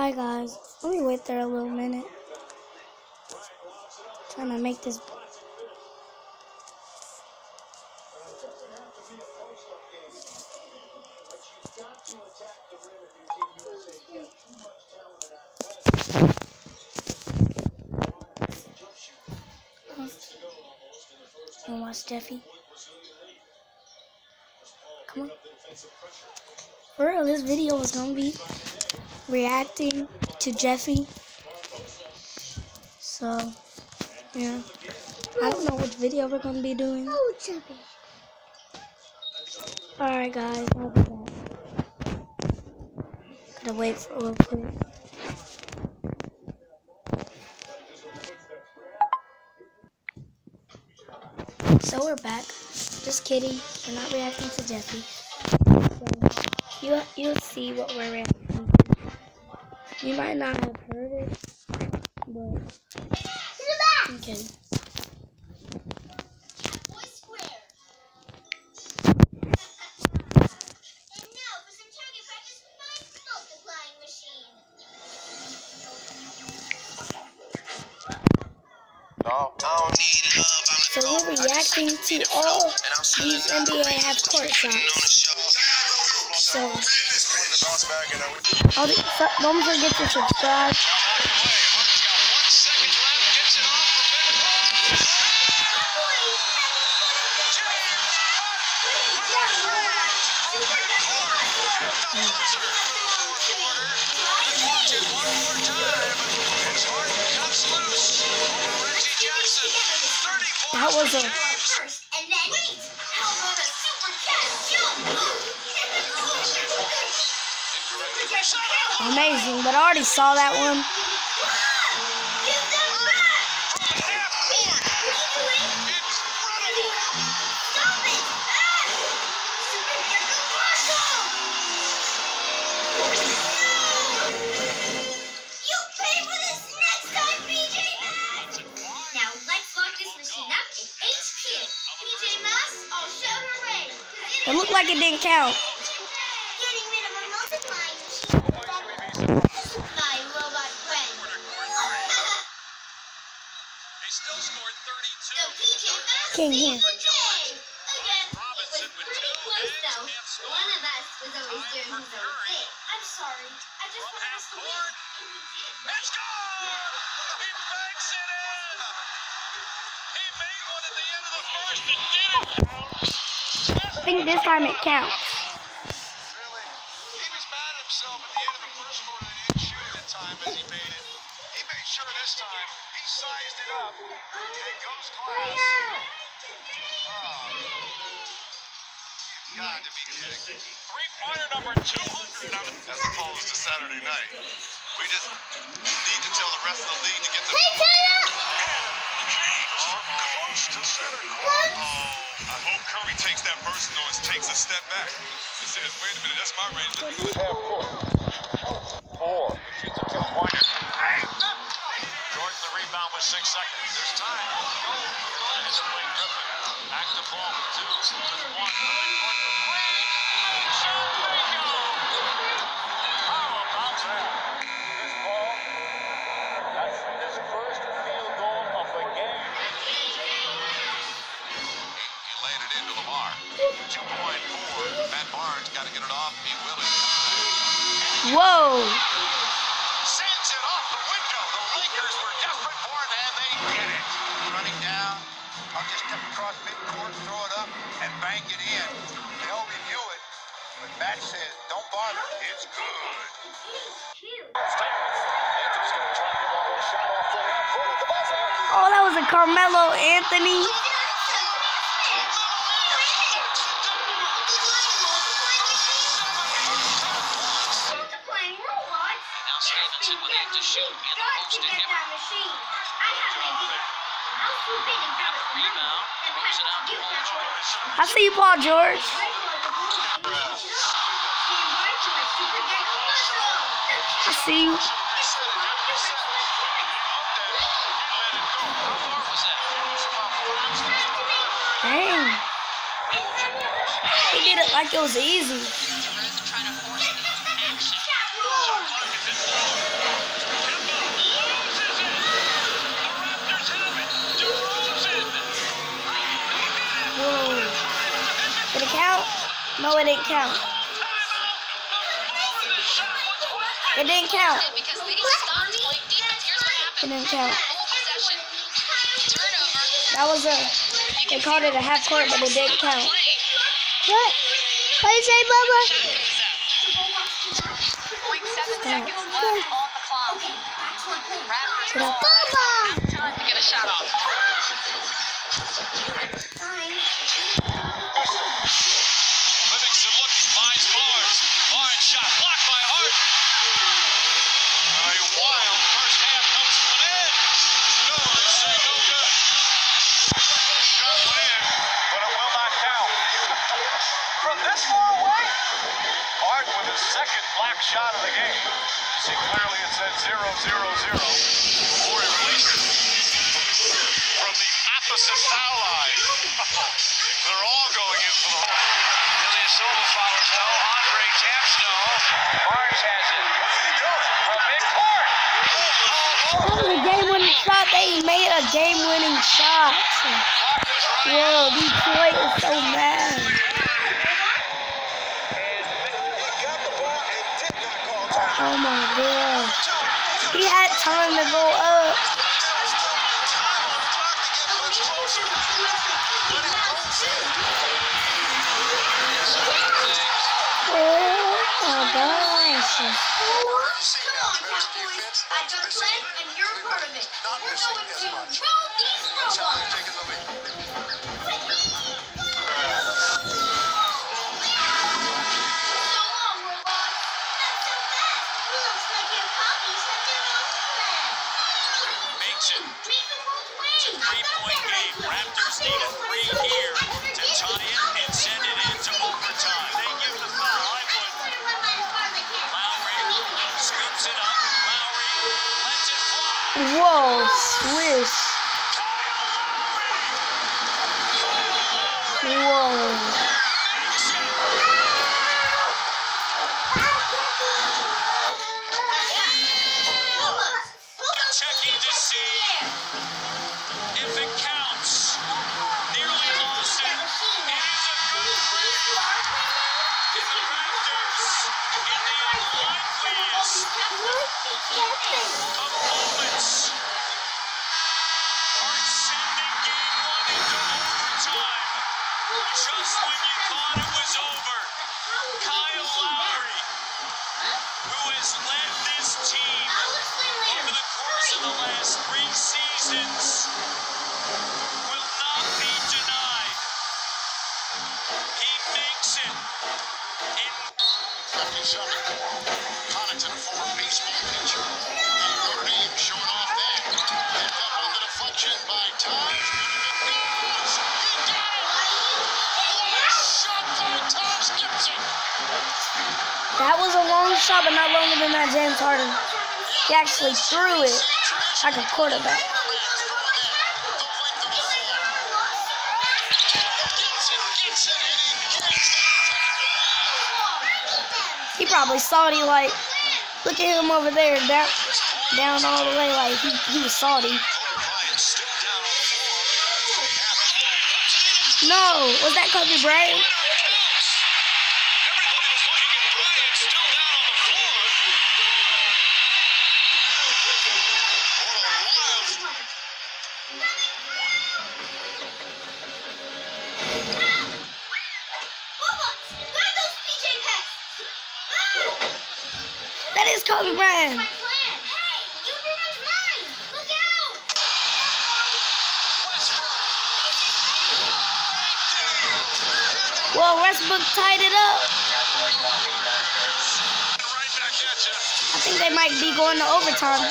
Hi guys, let me wait there a little minute. Trying to make this. Wanna watch Jeffy? Come on. For real, this video is gonna be reacting to Jeffy. So, yeah. I don't know which video we're gonna be doing. Oh, Jeffy. Alright guys, I'll be back. Gotta wait for a little quick. So we're back. Just kidding. We're not reacting to Jeffy. So you'll see what we're reacting to. You might not have heard it, but okay. So we're reacting to all these NBA half-court shots. So, don't forget to subscribe. That was a amazing, but I already saw that one. It looked like it didn't count. Can't hear. One of us was always doing his own thing. I'm sorry. I just want us to win. Let's go! He banks it in! He made one at the end of the first and didn't count. I think this time it counts. Really? He was mad at himself at the end of the first quarter that he didn't shoot it in time as he made it. He made sure this time he sized it up. And goes glass. Got to be kidding. Three-pointer number 200 on it. As opposed to Saturday night. We just need to tell the rest of the league to get the... Hey, Taylor! Close to center court. I hope Curry takes that personal and takes a step back. He says, wait a minute, that's my range. Half court. 4. Shoots a two-pointer. Jordan the rebound with 6 seconds. There's time. It's Blake Griffin. Back to ball with 2. Just 1. Whoa! Sends it off the window. The Lakers were desperate for it, and they get it. Running down. I'll just step across midcourt, throw it up, and bank it in. They'll review it, but Matt says, don't bother. It's good. Oh, that was a Carmelo Anthony. I see you, Paul George. I see you. Dang. He did it like it was easy. No, it didn't count. It didn't count. It didn't count. That was they called it a half court, but it didn't count. What? What did you say, Bubba? 0.7 seconds left on the clock. Raptors time to get a shot off. Livingston looking, finds Barnes. Barnes shot blocked by Hart. A wild first half comes to an end. No, they say no good. Shot went in, but it will not count. From this far away, Hart with his second black shot of the game. You see clearly it says 0-0-0 before he released it. From the opposite foul line. They're all going in for the hole. Silva follows no. Andre taps no. Barnes has it. What's he doing? From midcourt. That was a game-winning shot. They made a game-winning shot. Whoa, Detroit is so mad. Oh my gosh. He had time to go up. Oh my gosh. I got a plan and you're a part of it. We're going to roll these robots. So long, robots. Not so fast. Looks like your copies have their own plan. Makes it. Make them both win. It's a three-point game. Raptors need a three here to tie it and send it into overtime. They give the foul. I would. Lowry scoops it up. Lowry lets it fly. Whoa, swish. Whoa. Checking to see if it counts. Nearly lost it. It is a good play. And the Raptors in the unlikeliest of moments are sending game one into overtime. Just when you thought it was over, Kyle Lowry, who has led this team over the course of the last 3 seasons, will not be denied. He makes it in. Connaughton, a former baseball pitcher. Notre Dame showing off that. Picked up on the deflection by Taj. He got it! What a shot by Taj Gibson! That was a long shot, but not longer than that James Harden. He actually threw it like a quarterback. He probably saw it. He like, look at him over there, down all the way. Like he was salty. No, was that Kobe Bryant? That is Kobe Bryant. Well, Westbrook tied it up. I think they might be going to overtime.